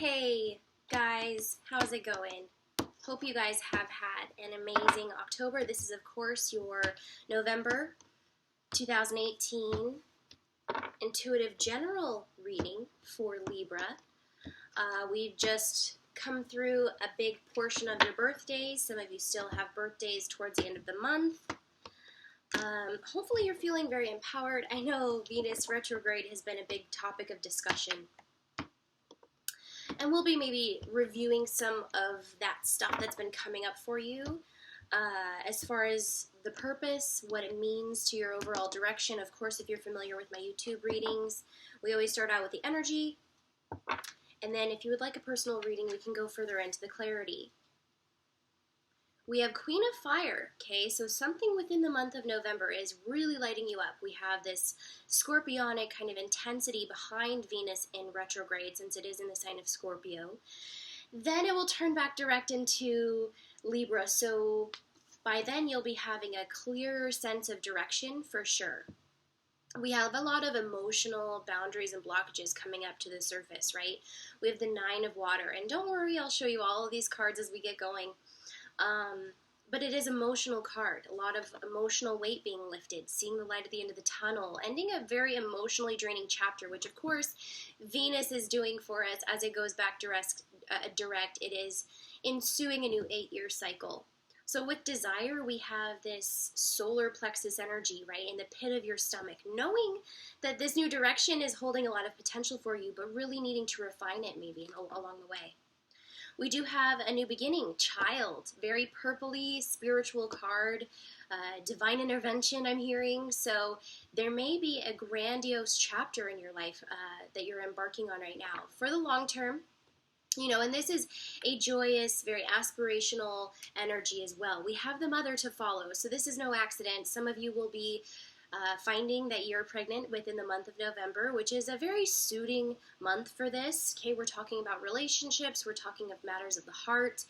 Hey guys, how's it going? Hope you guys have had an amazing October. This is of course your November 2018 intuitive general reading for Libra. We've just come through a big portion of your birthdays. Some of you still have birthdays towards the end of the month. Hopefully you're feeling very empowered. I know Venus retrograde has been a big topic of discussion. And we'll be maybe reviewing some of that stuff that's been coming up for you as far as the purpose, what it means to your overall direction. Of course, if you're familiar with my YouTube readings, we always start out with the energy. And then if you would like a personal reading, we can go further into the clarity. We have Queen of Fire, okay? So something within the month of November is really lighting you up. We have this scorpionic kind of intensity behind Venus in retrograde, since it is in the sign of Scorpio. Then it will turn back direct into Libra, so by then you'll be having a clearer sense of direction for sure. We have a lot of emotional boundaries and blockages coming up to the surface, right? We have the Nine of Water, and don't worry, I'll show you all of these cards as we get going. But it is an emotional card, a lot of emotional weight being lifted, seeing the light at the end of the tunnel, ending a very emotionally draining chapter, which of course Venus is doing for us as it goes back direct. It is ensuing a new 8-year cycle. So with desire, we have this solar plexus energy, right, in the pit of your stomach, knowing that this new direction is holding a lot of potential for you, but really needing to refine it maybe along the way. We do have a new beginning, Child, very purpley, spiritual card, divine intervention I'm hearing. So there may be a grandiose chapter in your life that you're embarking on right now. For the long term, you know, and this is a joyous, very aspirational energy as well. We have the Mother to follow, so this is no accident. Some of you will be finding that you're pregnant within the month of November, which is a very suiting month for this. Okay, we're talking about relationships, we're talking of matters of the heart,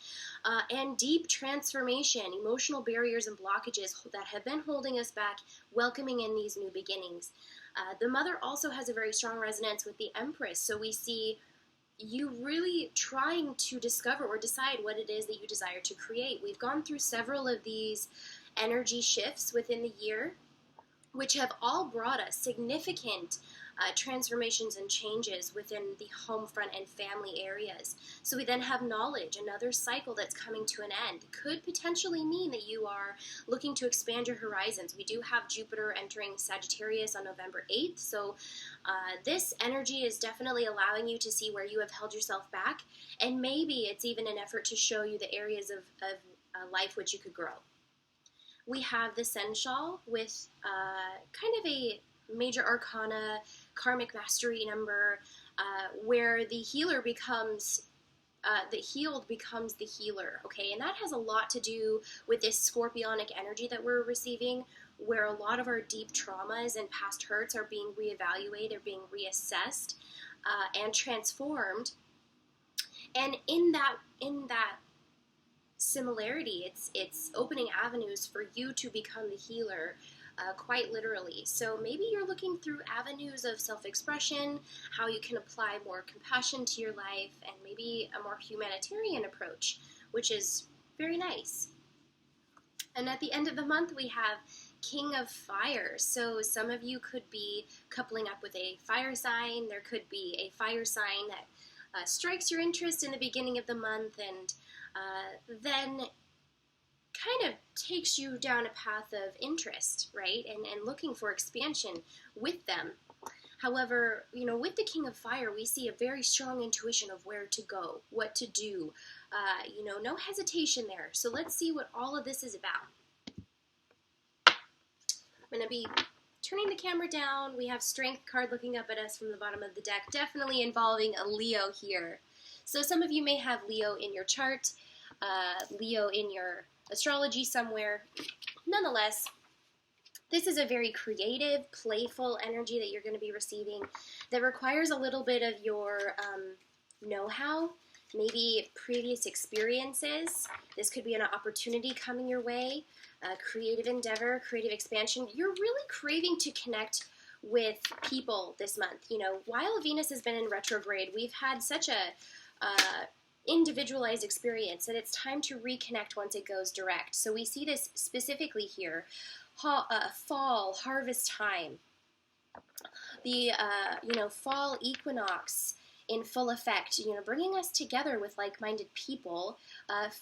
and deep transformation, emotional barriers and blockages that have been holding us back, welcoming in these new beginnings. The Mother also has a very strong resonance with the Empress, so we see you really trying to discover or decide what it is that you desire to create. We've gone through several of these energy shifts within the year, which have all brought us significant transformations and changes within the home front and family areas. So we then have knowledge, another cycle that's coming to an end. Could potentially mean that you are looking to expand your horizons. We do have Jupiter entering Sagittarius on November 8th, so this energy is definitely allowing you to see where you have held yourself back, and maybe it's even an effort to show you the areas of life which you could grow. We have the Seneschal with kind of a major arcana, karmic mastery number, where the healer becomes, the healed becomes the healer, okay? And that has a lot to do with this scorpionic energy that we're receiving, where a lot of our deep traumas and past hurts are being reevaluated, are being reassessed, and transformed. And in that similarity, it's opening avenues for you to become the healer, quite literally. So maybe you're looking through avenues of self-expression, how you can apply more compassion to your life, and maybe a more humanitarian approach, which is very nice. And at the end of the month, we have King of Fire. So some of you could be coupling up with a fire sign. There could be a fire sign that strikes your interest in the beginning of the month, and then kind of takes you down a path of interest, right? And looking for expansion with them. However, you know, with the King of Fire, we see a very strong intuition of where to go, what to do. You know, no hesitation there. So let's see what all of this is about. I'm going to be turning the camera down. We have Strength card looking up at us from the bottom of the deck, definitely involving a Leo here. So some of you may have Leo in your chart, Leo in your astrology somewhere. Nonetheless, this is a very creative, playful energy that you're going to be receiving that requires a little bit of your know-how, maybe previous experiences. This could be an opportunity coming your way, creative endeavor, creative expansion. You're really craving to connect with people this month. You know, while Venus has been in retrograde, we've had such a individualized experience, and it's time to reconnect once it goes direct. So we see this specifically here, fall, harvest time, the fall equinox in full effect, bringing us together with like-minded people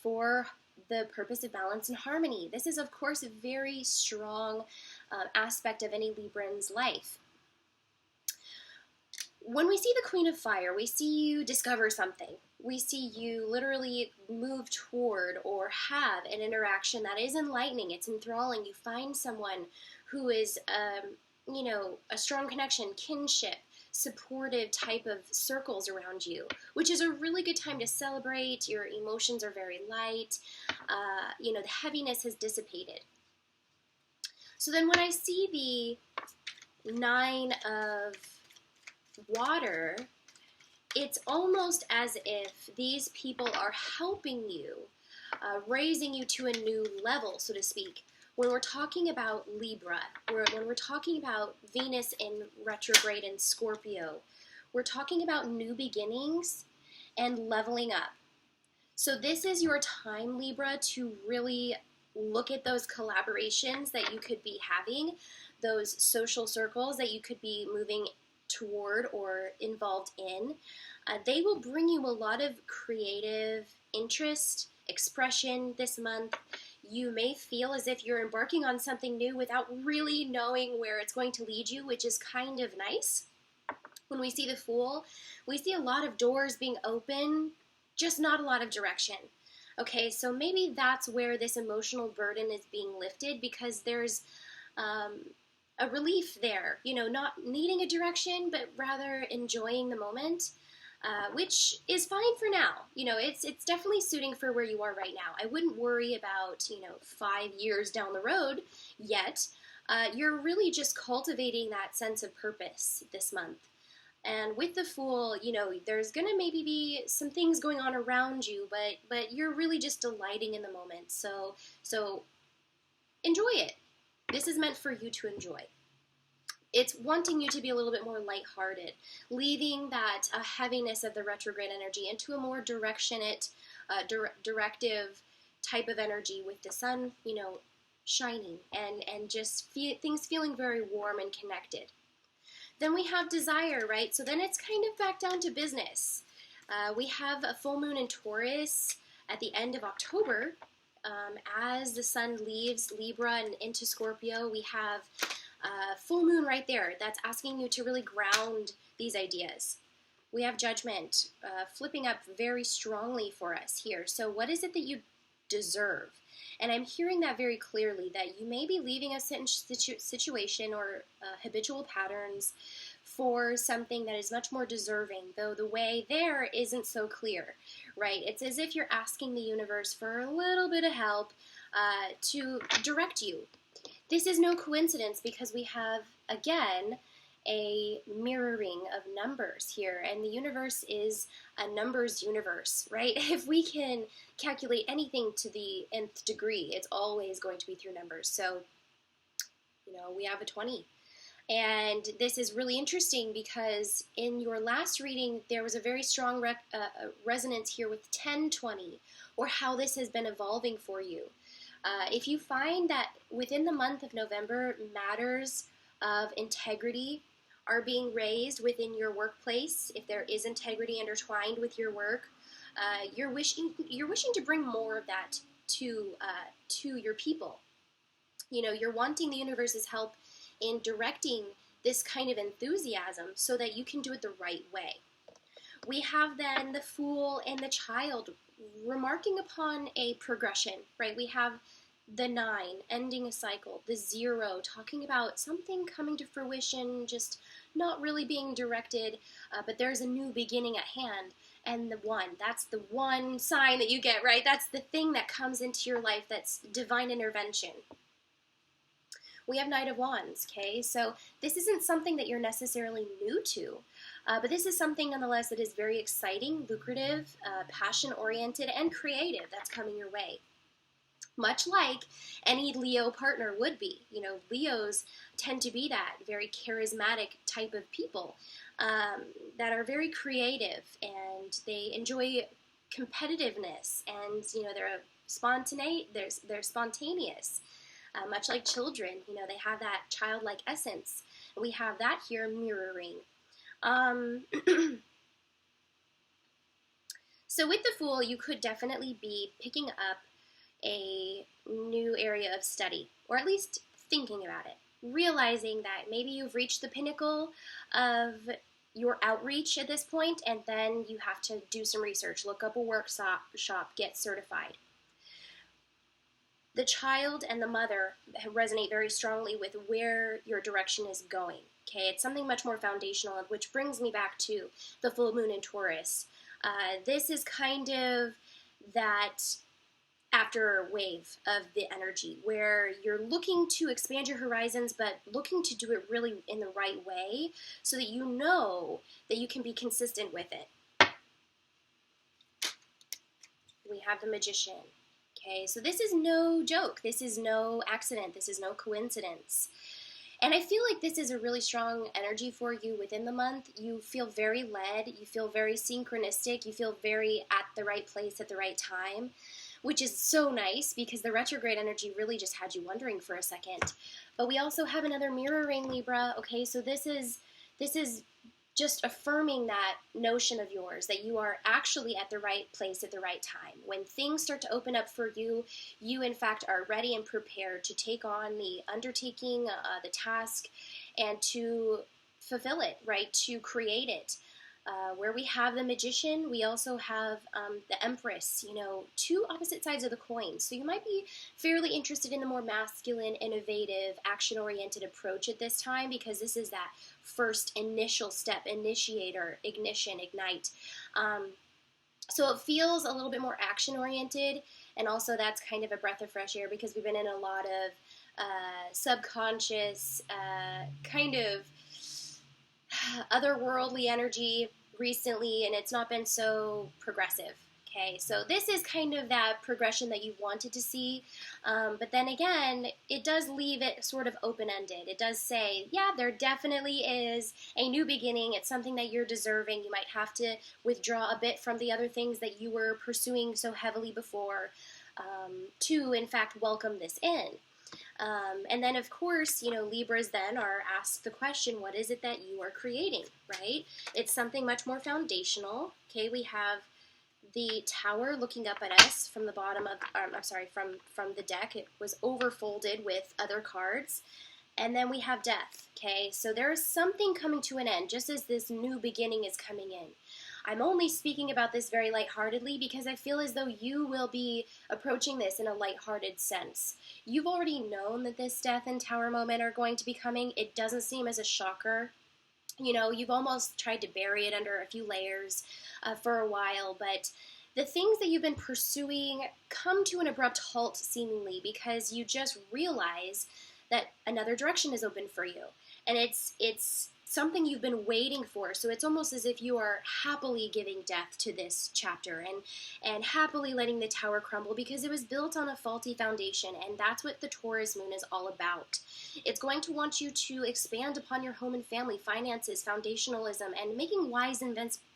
for the purpose of balance and harmony. This is, of course, a very strong aspect of any Libran's life. When we see the Queen of Fire, we see you discover something. We see you literally move toward or have an interaction that is enlightening. It's enthralling. You find someone who is, a strong connection, kinship, supportive type of circles around you, which is a really good time to celebrate. Your emotions are very light. The heaviness has dissipated. So then when I see the Nine of Water, it's almost as if these people are helping you, raising you to a new level, so to speak. When we're talking about Libra, when we're talking about Venus in retrograde in Scorpio, we're talking about new beginnings and leveling up. So this is your time, Libra, to really look at those collaborations that you could be having, those social circles that you could be moving toward or involved in. They will bring you a lot of creative interest, expression this month. You may feel as if you're embarking on something new without really knowing where it's going to lead you, which is kind of nice. When we see the Fool, we see a lot of doors being open, just not a lot of direction. Okay, so maybe that's where this emotional burden is being lifted, because there's a relief there, not needing a direction, but rather enjoying the moment, which is fine for now. It's definitely suiting for where you are right now. I wouldn't worry about, 5 years down the road yet. You're really just cultivating that sense of purpose this month. And with the Fool, there's going to maybe be some things going on around you, but you're really just delighting in the moment. So enjoy it. This is meant for you to enjoy. It's wanting you to be a little bit more lighthearted, leaving that heaviness of the retrograde energy into a more directive type of energy with the sun, shining and just things feeling very warm and connected. Then we have Desire, right? So then it's kind of back down to business. We have a full moon in Taurus at the end of October. As the sun leaves Libra and into Scorpio, we have full moon right there. That's asking you to really ground these ideas. We have Judgment flipping up very strongly for us here. So what is it that you deserve? And I'm hearing that very clearly, that you may be leaving a situation or habitual patterns for something that is much more deserving, though the way there isn't so clear, right? It's as if you're asking the universe for a little bit of help to direct you. This is no coincidence, because we have, again, a mirroring of numbers here, and the universe is a numbers universe, right? If we can calculate anything to the nth degree, it's always going to be through numbers. So, we have a 20. And this is really interesting, because in your last reading, there was a very strong resonance here with 1020, or how this has been evolving for you. If you find that within the month of November, matters of integrity are being raised within your workplace, if there is integrity intertwined with your work, you're wishing to bring more of that to your people. You're wanting the universe's help in directing this kind of enthusiasm so that you can do it the right way. We have then the Fool and the Child remarking upon a progression, right? We have the 9, ending a cycle, the 0, talking about something coming to fruition, just not really being directed, but there's a new beginning at hand. And the 1, that's the one sign that you get, right? That's the thing that comes into your life that's divine intervention. We have Knight of Wands, okay? So this isn't something that you're necessarily new to, but this is something nonetheless that is very exciting, lucrative, passion-oriented, and creative that's coming your way. Much like any Leo partner would be. Leos tend to be that very charismatic type of people. that are very creative, and they enjoy competitiveness, and they're spontaneous, much like children. They have that childlike essence. And we have that here mirroring. So with the Fool, you could definitely be picking up a new area of study, or at least thinking about it, realizing that maybe you've reached the pinnacle of your outreach at this point, and then you have to do some research, look up a workshop, get certified. The child and the mother resonate very strongly with where your direction is going. Okay, it's something much more foundational, which brings me back to the full moon in Taurus. This is kind of that after wave of the energy where you're looking to expand your horizons, but looking to do it really in the right way so that you know that you can be consistent with it. We have the Magician. Okay, so this is no joke. This is no accident. This is no coincidence. And I feel like this is a really strong energy for you within the month. You feel very led. You feel very synchronistic. You feel very at the right place at the right time, which is so nice because the retrograde energy really just had you wondering for a second. But we also have another mirroring, Libra. Okay, so this is just affirming that notion of yours, that you are actually at the right place at the right time. When things start to open up for you, you in fact are ready and prepared to take on the undertaking, the task, and to fulfill it, right? To create it. Where we have the Magician, we also have the Empress, two opposite sides of the coin. So you might be fairly interested in the more masculine, innovative, action-oriented approach at this time, because this is that first initial step, initiator, ignition, ignite. So it feels a little bit more action-oriented, and also that's kind of a breath of fresh air because we've been in a lot of subconscious, kind of otherworldly energy recently, and it's not been so progressive. Okay, so this is kind of that progression that you wanted to see, but then again, it does leave it sort of open-ended. It does say, yeah, there definitely is a new beginning. It's something that you're deserving. You might have to withdraw a bit from the other things that you were pursuing so heavily before to, in fact, welcome this in. And then, of course, Libras then are asked the question, what is it that you are creating, right? It's something much more foundational. Okay, we have the Tower looking up at us from the bottom of, from the deck. It was overfolded with other cards. And then we have Death, okay? So there is something coming to an end, just as this new beginning is coming in. I'm only speaking about this very lightheartedly because I feel as though you will be approaching this in a lighthearted sense. You've already known that this Death and Tower moment are going to be coming. It doesn't seem as a shocker. You've almost tried to bury it under a few layers for a while, but the things that you've been pursuing come to an abrupt halt seemingly because you just realize that another direction is open for you. And it's something you've been waiting for. So it's almost as if you are happily giving death to this chapter and happily letting the Tower crumble because it was built on a faulty foundation, and that's what the Taurus moon is all about. It's going to want you to expand upon your home and family, finances, foundationalism, and making wise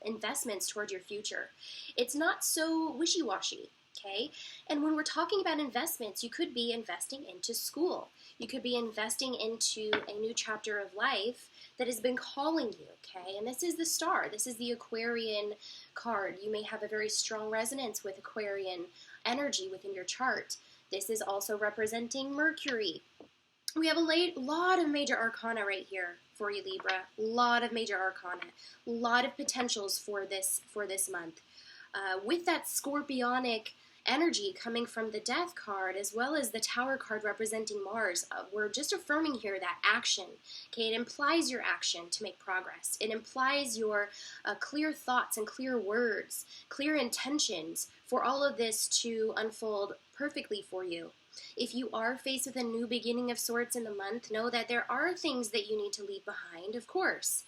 investments toward your future. It's not so wishy-washy. Okay? And when we're talking about investments, you could be investing into school. You could be investing into a new chapter of life that has been calling you, okay? And this is the Star. This is the Aquarian card. You may have a very strong resonance with Aquarian energy within your chart. This is also representing Mercury. We have a lot of major arcana right here for you, Libra. A lot of major arcana. A lot of potentials for this month. With that scorpionic energy coming from the Death card as well as the Tower card representing Mars, we're just affirming here that action. Okay, it implies your action to make progress. It implies your clear thoughts and clear words, clear intentions for all of this to unfold perfectly for you. If you are faced with a new beginning of sorts in the month, know that there are things that you need to leave behind, of course.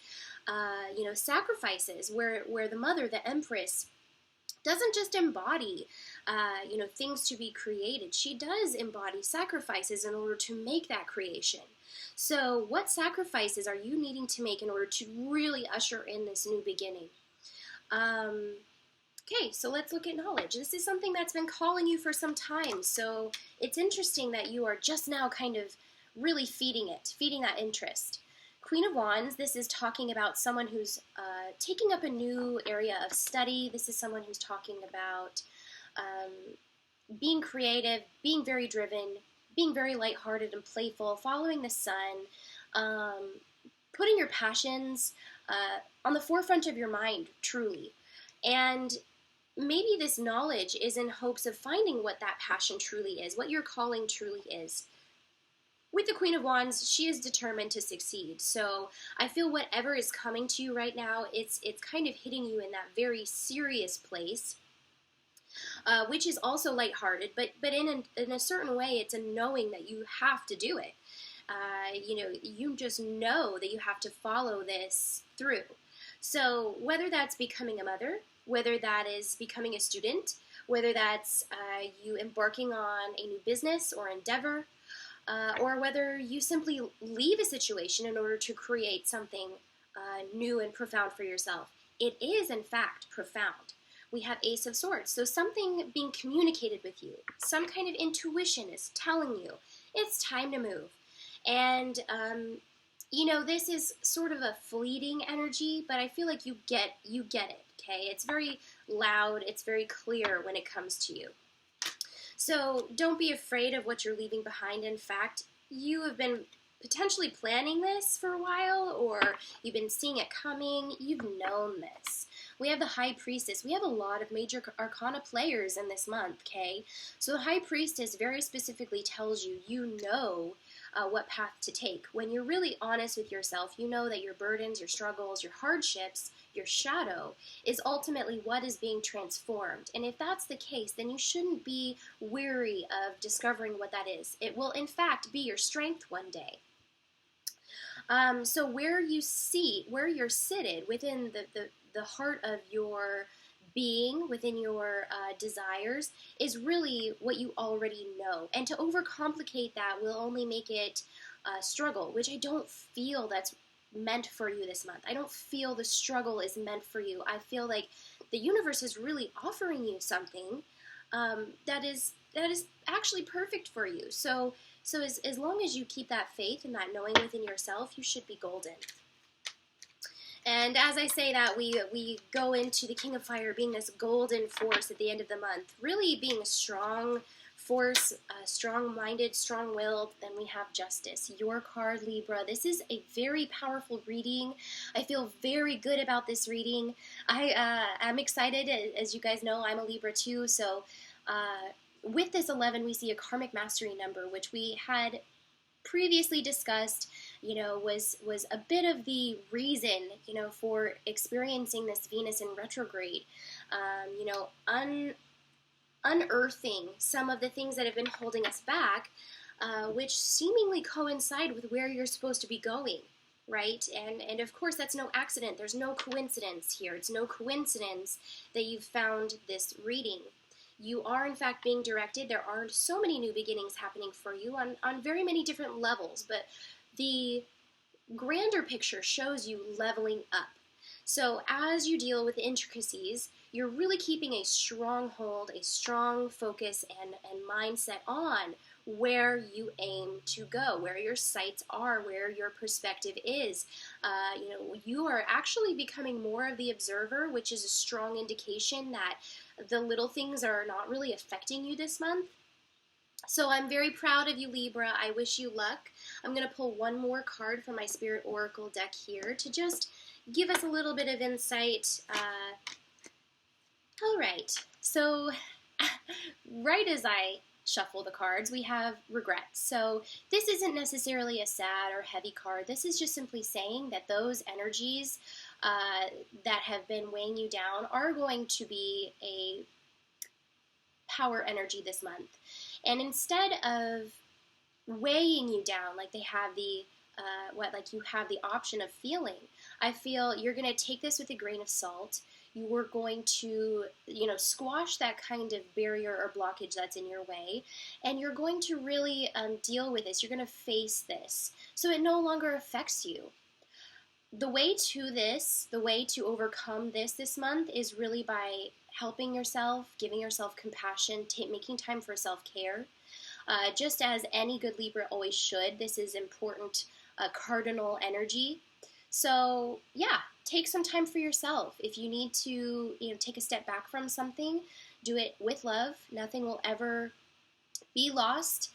Sacrifices where the mother, the Empress, doesn't just embody, things to be created. She does embody sacrifices in order to make that creation. So what sacrifices are you needing to make in order to really usher in this new beginning? Okay, so let's look at knowledge. This is something that's been calling you for some time, so it's interesting that you are just now kind of really feeding that interest. Queen of Wands, this is talking about someone who's taking up a new area of study. This is someone who's talking about being creative, being very driven, being very lighthearted and playful, following the sun, putting your passions on the forefront of your mind, truly. And maybe this knowledge is in hopes of finding what that passion truly is, what your calling truly is. With the Queen of Wands, she is determined to succeed. So I feel whatever is coming to you right now, it's kind of hitting you in that very serious place, which is also lighthearted, but in a certain way, it's a knowing that you have to do it. You just know that you have to follow this through. So whether that's becoming a mother, whether that is becoming a student, whether that's you embarking on a new business or endeavor, or whether you simply leave a situation in order to create something new and profound for yourself. It is, in fact, profound. We have Ace of Swords, so something being communicated with you, some kind of intuition is telling you it's time to move. And, this is sort of a fleeting energy, but I feel like you get it, okay? It's very loud, it's very clear when it comes to you. So don't be afraid of what you're leaving behind. In fact, you have been potentially planning this for a while, or you've been seeing it coming. You've known this. We have the High Priestess. We have a lot of major arcana players in this month, okay? So the High Priestess very specifically tells you, what path to take. When you're really honest with yourself, you know that your burdens, your struggles, your hardships, your shadow is ultimately what is being transformed. And if that's the case, then you shouldn't be weary of discovering what that is. It will, in fact, be your strength one day. So where you're seated within the heart of your being, within your desires, is really what you already know. And to overcomplicate that will only make it struggle, which I don't feel that's meant for you this month. I don't feel the struggle is meant for you. I feel like the universe is really offering you something that is actually perfect for you. So as long as you keep that faith and that knowing within yourself, you should be golden. And as I say that, we go into the King of Fire being this golden force at the end of the month, really being a strong force, strong-minded, strong-willed. Then we have Justice, your card, Libra. This is a very powerful reading. I feel very good about this reading. I'm excited. As you guys know, I'm a Libra too, so with this 11, we see a karmic mastery number, which we had previously discussed, was a bit of the reason, for experiencing this Venus in retrograde, unearthing some of the things that have been holding us back, which seemingly coincide with where you're supposed to be going, right? And of course, that's no accident. There's no coincidence here. It's no coincidence that you've found this reading. You are, in fact, being directed. There are so many new beginnings happening for you on very many different levels, but the grander picture shows you leveling up. So as you deal with the intricacies, you're really keeping a strong hold, a strong focus and mindset on where you aim to go, where your sights are, where your perspective is. You are actually becoming more of the observer, which is a strong indication that the little things are not really affecting you this month. So I'm very proud of you, Libra. I wish you luck. I'm going to pull one more card from my Spirit Oracle deck here to just give us a little bit of insight. All right, so right as I shuffle the cards, we have regret. So this isn't necessarily a sad or heavy card. This is just simply saying that those energies that have been weighing you down are going to be a power energy this month. And instead of weighing you down like they have the you have the option of feeling, I feel you're going to take this with a grain of salt. you're going to, squash that kind of barrier or blockage that's in your way, and you're going to really deal with this. You're going to face this, so it no longer affects you. The way to overcome this month is really by helping yourself, giving yourself compassion, making time for self-care. Just as any good Libra always should, this is important cardinal energy. So yeah, take some time for yourself. If you need to, take a step back from something, do it with love. Nothing will ever be lost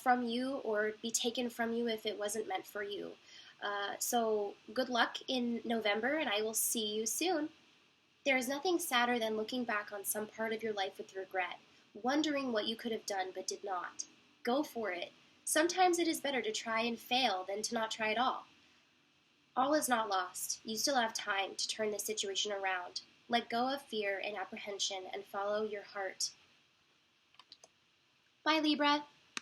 from you or be taken from you if it wasn't meant for you. So good luck in November, and I will see you soon. There is nothing sadder than looking back on some part of your life with regret, wondering what you could have done but did not. Go for it. Sometimes it is better to try and fail than to not try at all. All is not lost. You still have time to turn this situation around. Let go of fear and apprehension and follow your heart. Bye, Libra.